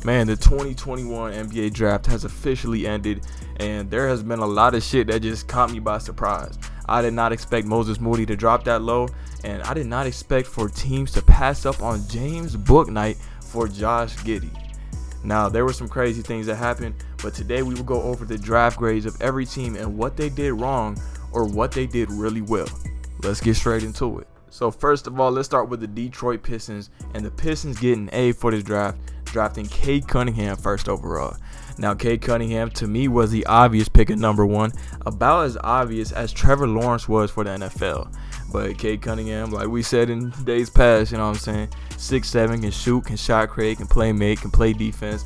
Man, the 2021 NBA draft has officially ended, and there has been a lot of shit that just caught me by surprise. I did not expect Moses Moody to drop that low, and I did not expect for teams to pass up on James Bouknight for Josh Giddey. Now, there were some crazy things that happened, but today we will go over the draft grades of every team and what they did wrong or what they did really well. Let's get straight into it. So first of all, let's start with the Detroit Pistons, and the Pistons getting A for this draft, drafting Cade Cunningham first overall. Now, Cade Cunningham to me was the obvious pick at number one, about as obvious as Trevor Lawrence was for the NFL. But Cade Cunningham, like we said in days past, you know what I'm saying, 6'7", can shoot, can shot create, can play make, can play defense.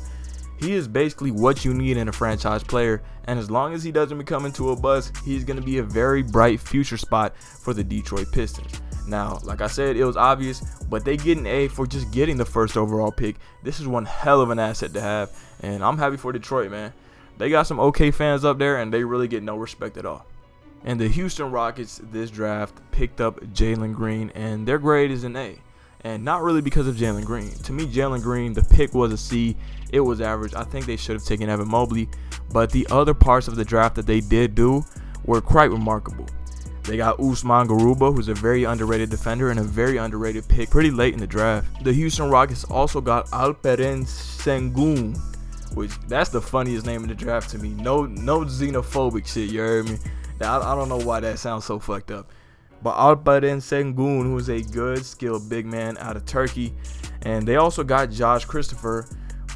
He is basically what you need in a franchise player, and as long as he doesn't become into a bust, he's going to be a very bright future spot for the Detroit Pistons. Now, like I said, it was obvious, but they get an A for just getting the first overall pick. This is one hell of an asset to have, and I'm happy for Detroit, man. They got some okay fans up there, and they really get no respect at all. And the Houston Rockets this draft picked up Jalen Green, and their grade is an A. And not really because of Jalen Green. To me, Jalen Green, the pick was a C. It was average. I think they should have taken Evan Mobley, but the other parts of the draft that they did do were quite remarkable. They got Usman Garuba, who's a very underrated defender and a very underrated pick pretty late in the draft. The Houston Rockets also got Alperen Sengun, which that's the funniest name in the draft to me. No xenophobic shit, you heard me? I don't know why that sounds so fucked up. But Alperen Sengun, who is a good, skilled big man out of Turkey. And they also got Josh Christopher,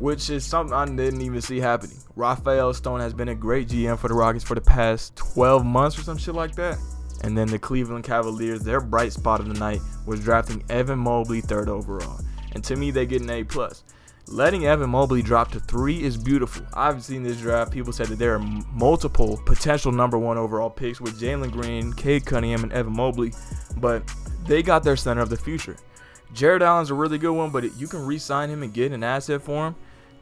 which is something I didn't even see happening. Rafael Stone has been a great GM for the Rockets for the past 12 months or some shit like that. And then the Cleveland Cavaliers, their bright spot of the night was drafting Evan Mobley third overall. And to me, they get an A+. Letting Evan Mobley drop to 3 is beautiful. I've seen this draft. People said that there are multiple potential number 1 overall picks with Jalen Green, Cade Cunningham, and Evan Mobley. But they got their center of the future. Jared Allen's a really good one, but you can re-sign him and get an asset for him.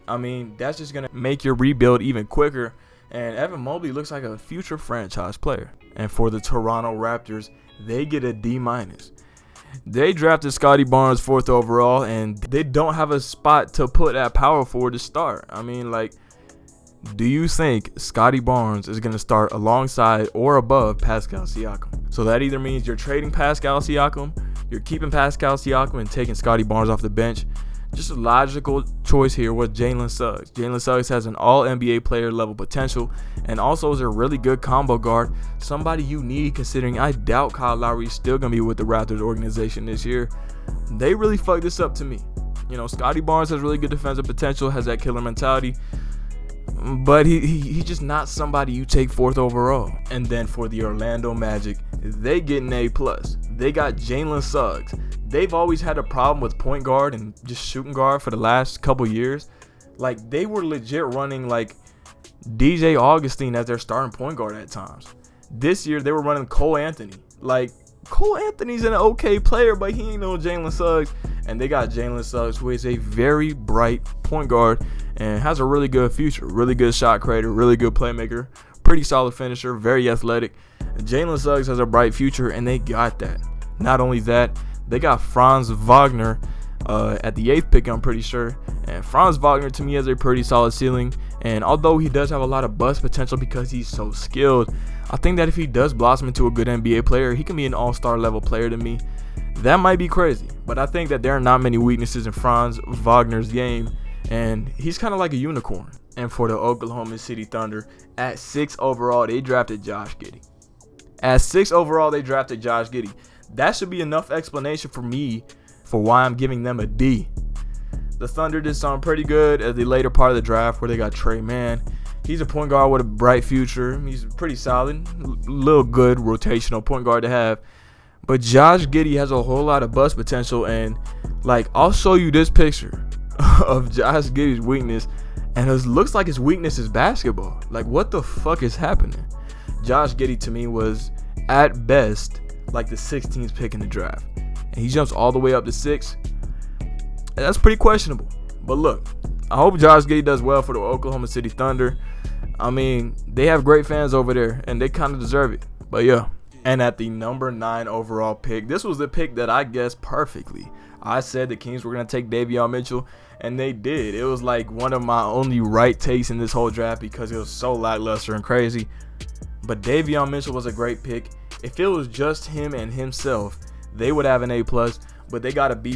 I mean, that's just going to make your rebuild even quicker. And Evan Mobley looks like a future franchise player. And for the Toronto Raptors, they get a D-. They drafted Scottie Barnes 4th overall, and they don't have a spot to put at power forward to start. I mean, like, do you think Scottie Barnes is going to start alongside or above Pascal Siakam? So that either means you're trading Pascal Siakam, you're keeping Pascal Siakam and taking Scottie Barnes off the bench. Just a logical choice here was Jalen Suggs. Jalen Suggs has an all-NBA player level potential and also is a really good combo guard. Somebody you need, considering I doubt Kyle Lowry is still going to be with the Raptors organization this year. They really fucked this up to me. You know, Scottie Barnes has really good defensive potential, has that killer mentality, but he's just not somebody you take 4th overall. And then for the Orlando Magic, they get an A+. They got Jalen Suggs. They've always had a problem with point guard and just shooting guard for the last couple years. Like, they were legit running like DJ Augustine as their starting point guard at times. This year, they were running Cole Anthony. Like, Cole Anthony's an okay player, but he ain't no Jalen Suggs. And they got Jalen Suggs, who is a very bright point guard and has a really good future. Really good shot creator, really good playmaker, pretty solid finisher, very athletic. Jalen Suggs has a bright future, and they got that. Not only that, they got Franz Wagner at the 8th pick, I'm pretty sure. And Franz Wagner, to me, has a pretty solid ceiling. And although he does have a lot of bust potential because he's so skilled, I think that if he does blossom into a good NBA player, he can be an all-star level player to me. That might be crazy, but I think that there are not many weaknesses in Franz Wagner's game, and he's kind of like a unicorn. And for the Oklahoma City Thunder, at 6 overall, they drafted Josh Giddey. At 6 overall, they drafted Josh Giddey. That should be enough explanation for me for why I'm giving them a D. The Thunder did something pretty good at the later part of the draft where they got Trey Mann. He's a point guard with a bright future. He's pretty solid, little good rotational point guard to have. But Josh Giddey has a whole lot of bust potential, and like, I'll show you this picture of Josh Giddey's weakness, and it looks like his weakness is basketball. Like, what the fuck is happening? Josh Giddey to me was at best like the 16th pick in the draft, and he jumps all the way up to 6. That's pretty questionable. But look, I hope Josh Giddey does well for the Oklahoma City Thunder. I mean, they have great fans over there, and they kind of deserve it. But yeah. And at the number 9 overall pick, this was the pick that I guessed perfectly. I said the Kings were going to take Davion Mitchell, And they did. It was like one of my only right takes in this whole draft because it was so lackluster and crazy. But Davion Mitchell was a great pick. If it was just him and himself, they would have an A+, but they got a B+.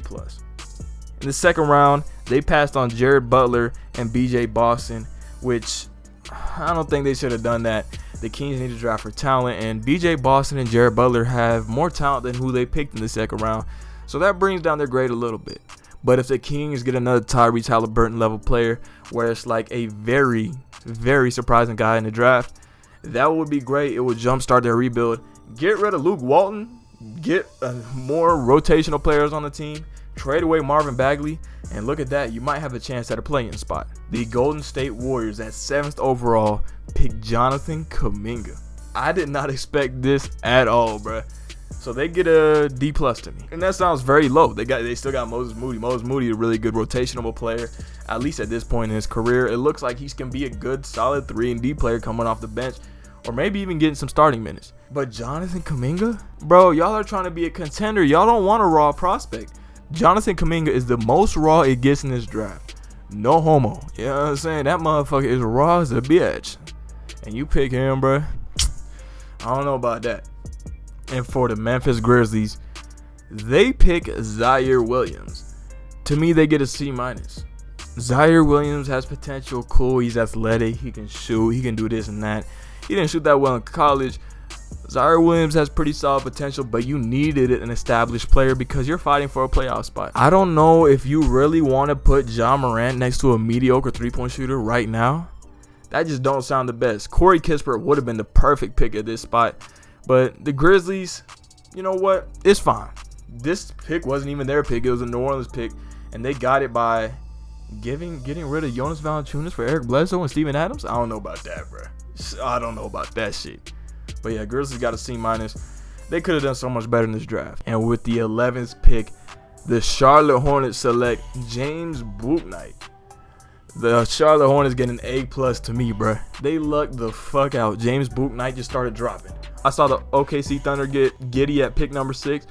In the second round, they passed on Jared Butler and BJ Boston, which I don't think they should have done that. The Kings need to draft for talent, and BJ Boston and Jared Butler have more talent than who they picked in the second round. So that brings down their grade a little bit. But if the Kings get another Tyrese Halliburton level player, where it's like a very, very surprising guy in the draft, that would be great. It would jumpstart their rebuild. Get rid of Luke Walton. Get more rotational players on the team. Trade away Marvin Bagley. And look at that. You might have a chance at a play-in spot. The Golden State Warriors at 7th overall picked Jonathan Kuminga. I did not expect this at all, bruh. So they get a D+ to me. And that sounds very low. They still got Moses Moody. Moses Moody, a really good rotational player, at least at this point in his career. It looks like he can be a good, solid 3-and-D player coming off the bench, or maybe even getting some starting minutes. But Jonathan Kuminga? Bro, y'all are trying to be a contender. Y'all don't want a raw prospect. Jonathan Kuminga is the most raw it gets in this draft. No homo. You know what I'm saying? That motherfucker is raw as a bitch. And you pick him, bro. I don't know about that. And for the Memphis Grizzlies, they pick Zaire Williams. To me, they get a C-. Zaire Williams has potential. Cool, he's athletic. He can shoot. He can do this and that. He didn't shoot that well in college. Zaire Williams has pretty solid potential, but you needed an established player because you're fighting for a playoff spot. I don't know if you really want to put Ja Morant next to a mediocre three-point shooter right now. That just don't sound the best. Corey Kispert would have been the perfect pick at this spot. But the Grizzlies, you know what? It's fine. This pick wasn't even their pick. It was a New Orleans pick. And they got it by getting rid of Jonas Valanciunas for Eric Bledsoe and Steven Adams. I don't know about that, bro. I don't know about that shit. But yeah, Grizzlies got a C-. They could have done so much better in this draft. And with the 11th pick, the Charlotte Hornets select James Bouknight. The Charlotte Hornets get an A+ to me, bro. They lucked the fuck out. James Bouknight just started dropping. I saw the OKC Thunder get giddy at pick number 6,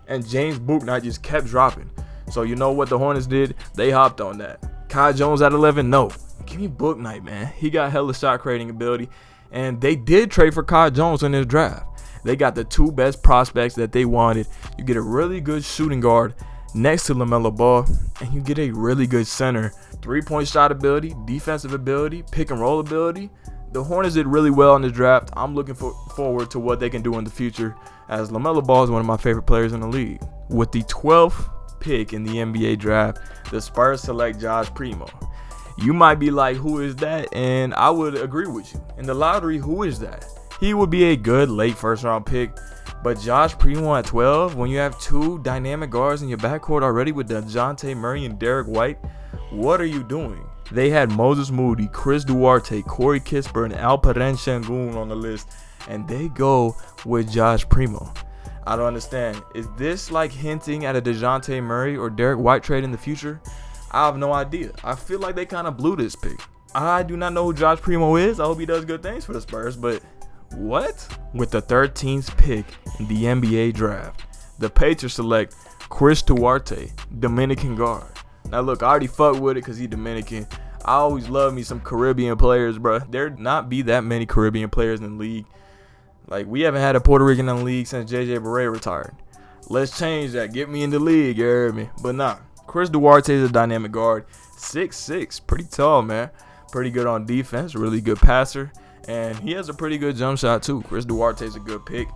and James Bouknight just kept dropping. So you know what the Hornets did? They hopped on that. Kai Jones at 11? No. Give me Bouknight, man. He got hella shot creating ability. And they did trade for Kai Jones in this draft. They got the 2 best prospects that they wanted. You get a really good shooting guard next to LaMelo Ball, and you get a really good center. 3-point shot ability, defensive ability, pick and roll ability. The Hornets did really well in the draft. I'm looking forward to what they can do in the future, as LaMelo Ball is one of my favorite players in the league. With the 12th pick in the NBA draft, the Spurs select Josh Primo. You might be like, who is that? And I would agree with you. In the lottery, who is that? He would be a good late first-round pick. But Josh Primo at 12, when you have 2 dynamic guards in your backcourt already with DeJounte Murray and Derek White, what are you doing? They had Moses Moody, Chris Duarte, Corey Kispert, and Alperen Sengun on the list, and they go with Josh Primo. I don't understand. Is this like hinting at a DeJounte Murray or Derek White trade in the future? I have no idea. I feel like they kind of blew this pick. I do not know who Josh Primo is. I hope he does good things for the Spurs, but what? With the 13th pick in the NBA draft, the Pacers select Chris Duarte, Dominican guard. Now look, I already fuck with it because he's Dominican. I always love me some Caribbean players, bro. There not be that many Caribbean players in the league. Like, we haven't had a Puerto Rican in the league since JJ Barea retired. Let's change that. Get me in the league, you heard me? But nah, Chris Duarte is a dynamic guard. 6'6", pretty tall, man. Pretty good on defense, really good passer. And he has a pretty good jump shot too. Chris Duarte is a good pick.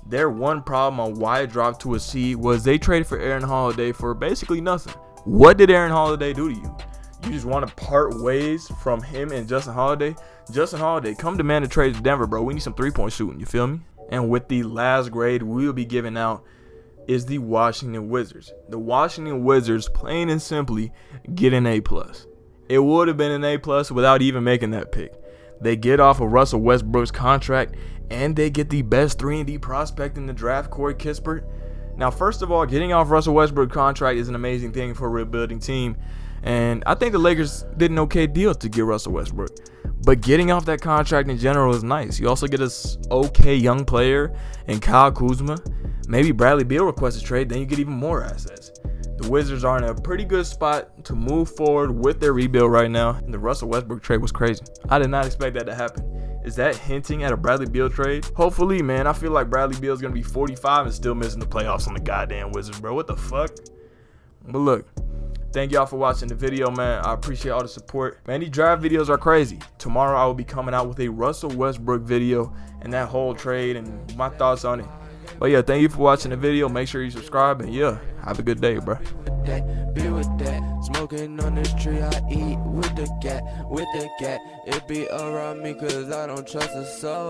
Their one problem on why it dropped to a C was they traded for Aaron Holiday for basically nothing. What did Aaron Holiday do to you? You just want to part ways from him and Justin Holiday? Justin Holiday, come demand a trade to Denver, bro. We need some 3-point shooting, you feel me? And with the last grade we will be giving out is the Washington Wizards. The Washington Wizards, plain and simply, get an A+. It would have been an A+ without even making that pick. They get off of Russell Westbrook's contract, and they get the best 3-and-D prospect in the draft, Corey Kispert. Now, first of all, getting off Russell Westbrook's contract is an amazing thing for a rebuilding team, and I think the Lakers did an okay deal to get Russell Westbrook. But getting off that contract in general is nice. You also get an okay young player in Kyle Kuzma. Maybe Bradley Beal requests a trade, then you get even more assets. The Wizards are in a pretty good spot to move forward with their rebuild right now. And the Russell Westbrook trade was crazy. I did not expect that to happen. Is that hinting at a Bradley Beal trade? Hopefully, man. I feel like Bradley Beal is going to be 45 and still missing the playoffs on the goddamn Wizards, bro. What the fuck? But look, thank y'all for watching the video, man. I appreciate all the support. Man, these draft videos are crazy. Tomorrow, I will be coming out with a Russell Westbrook video and that whole trade and my thoughts on it. But yeah, thank you for watching the video. Make sure you subscribe, and yeah, have a good day, bro. Be with that, smoking on this tree, I eat with the cat, it be around me cause I don't trust a soul.